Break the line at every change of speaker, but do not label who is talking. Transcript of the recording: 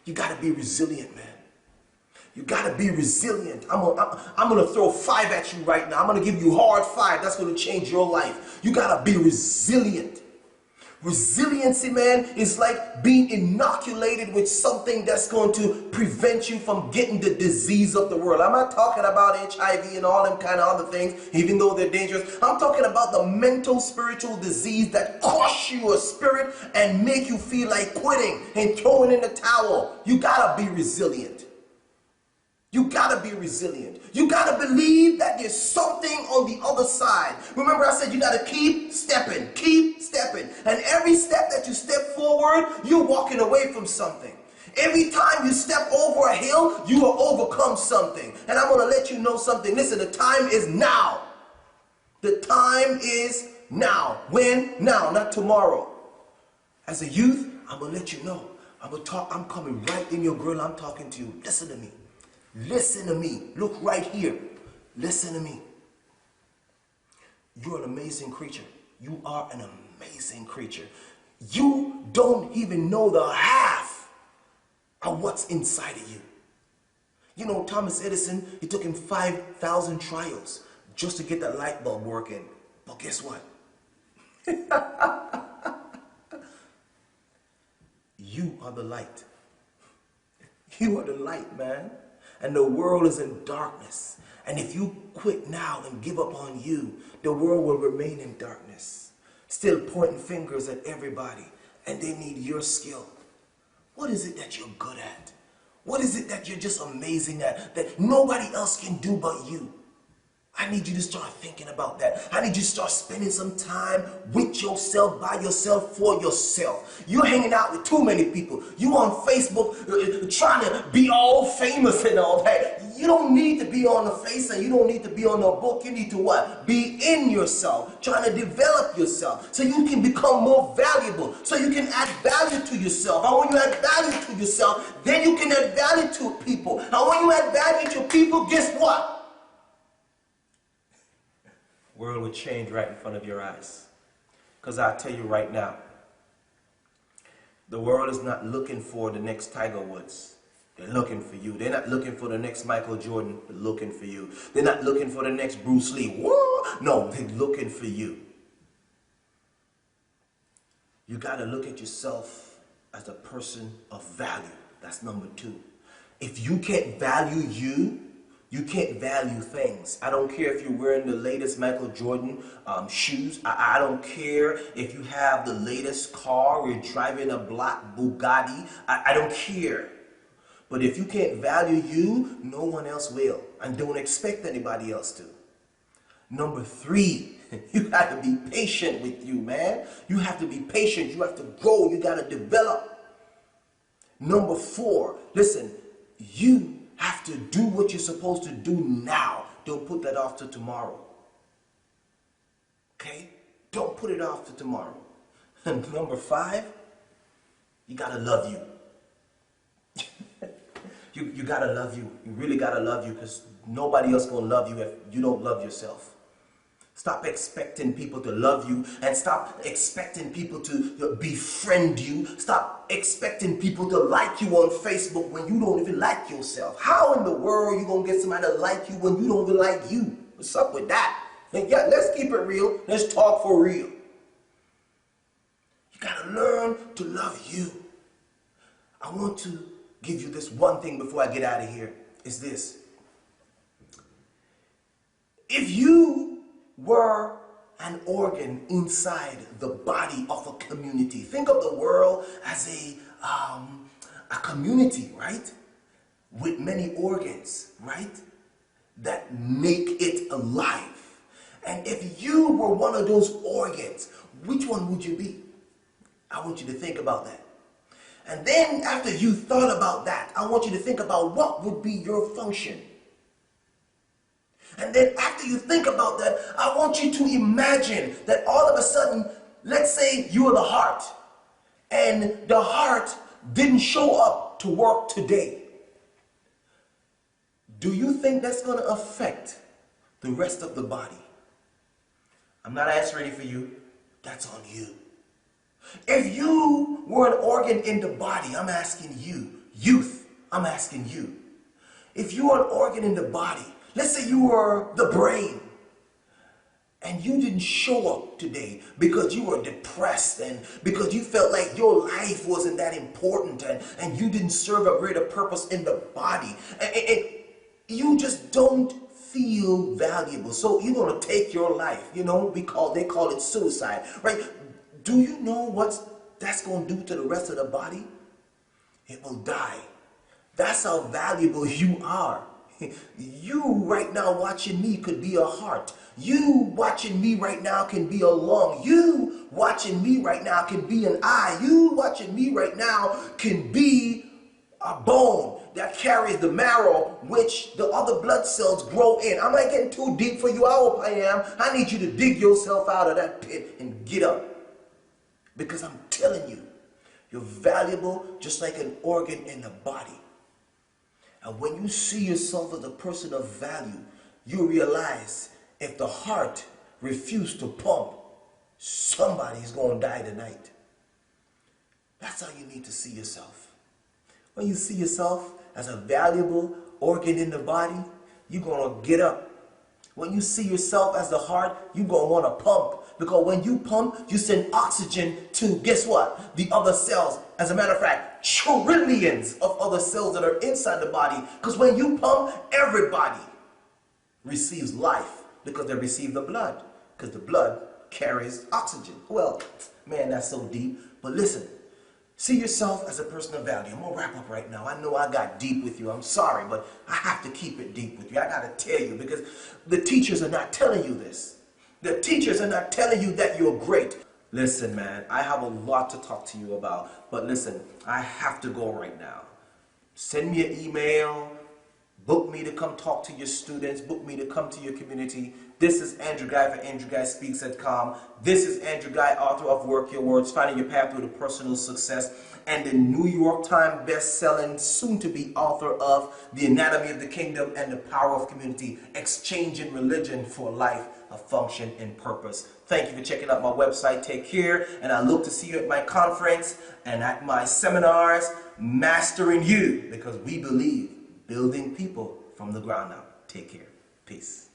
You got to be resilient, man. You got to be resilient. I'm gonna throw 5 at you right now. I'm going to give you hard 5. That's going to change your life. You got to be resilient. Resiliency, man, is like being inoculated with something that's going to prevent you from getting the disease of the world. I'm not talking about HIV and all them kind of other things, even though they're dangerous. I'm talking about the mental, spiritual disease that crush your spirit and make you feel like quitting and throwing in the towel. You gotta be resilient. You gotta be resilient. You gotta believe that there's something on the other side. Remember I said you gotta keep stepping, keep stepping. And every step that you step forward, you're walking away from something. Every time you step over a hill, you will overcome something. And I'm gonna let you know something. Listen, the time is now. The time is now. When? Now, not tomorrow. As a youth, I'm gonna let you know. I'm coming right in your grill. I'm talking to you. Listen to me. Listen to me. Look right here. Listen to me. You're an amazing creature. You are an amazing creature. You don't even know the half of what's inside of you. You know, Thomas Edison, it took him 5,000 trials just to get that light bulb working. But guess what? You are the light. You are the light, man. And the world is in darkness. And if you quit now and give up on you, the world will remain in darkness. Still pointing fingers at everybody. And they need your skill. What is it that you're good at? What is it that you're just amazing at that nobody else can do but you? I need you to start thinking about that. I need you to start spending some time with yourself, by yourself, for yourself. You're hanging out with too many people. You on Facebook trying to be all famous and all that. You don't need to be on the face and you don't need to be on a book. You need to what? Be in yourself, trying to develop yourself so you can become more valuable, so you can add value to yourself. And when you add value to yourself, then you can add value to people. And when you add value to people, guess what? World will change right in front of your eyes. Because I'll tell you right now, the world is not looking for the next Tiger Woods. They're looking for you. They're not looking for the next Michael Jordan. They're looking for you. They're not looking for the next Bruce Lee. Whoa! No, they're looking for you. You got to look at yourself as a person of value. That's number 2. If you can't value you, you can't value things. I don't care if you're wearing the latest Michael Jordan shoes. I don't care if you have the latest car or you're driving a black Bugatti. I don't care. But if you can't value you, no one else will. And don't expect anybody else to. Number 3, you have to be patient with you, man. You have to be patient. You have to grow. You got to develop. Number 4, listen, you have to do what you're supposed to do now. Don't put that off to tomorrow. Okay? Don't put it off to tomorrow. And number 5, you gotta love you. You gotta love you. You really gotta love you, because nobody else gonna love you if you don't love yourself. Stop expecting people to love you, and stop expecting people to befriend you. Stop expecting people to like you on Facebook when you don't even like yourself. How in the world are you going to get somebody to like you when you don't even like you? What's up with that? And yeah, let's keep it real. Let's talk for real. You got to learn to love you. I want to give you this one thing before I get out of here. It's this. If you were an organ inside the body of a community. Think of the world as a community, right? With many organs, right? That make it alive. And if you were one of those organs, which one would you be? I want you to think about that. And then after you thought about that, I want you to think about what would be your function. And then after you think about that, I want you to imagine that all of a sudden, let's say you are the heart, and the heart didn't show up to work today. Do you think that's going to affect the rest of the body? I'm not answering for you. That's on you. If you were an organ in the body, I'm asking you, Youth, I'm asking you, if you are an organ in the body, let's say you were the brain, and you didn't show up today because you were depressed and because you felt like your life wasn't that important and you didn't serve a greater purpose in the body, and you just don't feel valuable, so you're going to take your life. You know, they call it suicide, right? Do you know what that's going to do to the rest of the body? It will die. That's how valuable you are. You right now watching me could be a heart. You watching me right now can be a lung. You watching me right now can be an eye. You watching me right now can be a bone that carries the marrow, which the other blood cells grow in. Am I getting too deep for you? I hope I am. I need you to dig yourself out of that pit and get up. Because I'm telling you, you're valuable just like an organ in the body. And when you see yourself as a person of value, you realize if the heart refused to pump, somebody's going to die tonight. That's how you need to see yourself. When you see yourself as a valuable organ in the body, you're going to get up. When you see yourself as the heart, you're going to want to pump. Because when you pump, you send oxygen to, guess what? The other cells. As a matter of fact, trillions of other cells that are inside the body. Because when you pump, everybody receives life because they receive the blood. Because the blood carries oxygen. Well, man, that's so deep. But listen, see yourself as a person of value. I'm going to wrap up right now. I know I got deep with you. I'm sorry, but I have to keep it deep with you. I got to tell you because the teachers are not telling you this. The teachers are not telling you that you're great. Listen, man, I have a lot to talk to you about. But listen, I have to go right now. Send me an email. Book me to come talk to your students. Book me to come to your community. This is Andrew Guy for AndrewGuySpeaks.com. This is Andrew Guy, author of Work Your Words, Finding Your Pathway to Personal Success, and the New York Times best-selling, soon-to-be author of The Anatomy of the Kingdom and the Power of Community, Exchanging Religion for Life, a Function and Purpose. Thank you for checking out my website. Take care, and I look to see you at my conference and at my seminars, Mastering You, because we believe building people from the ground up. Take care. Peace.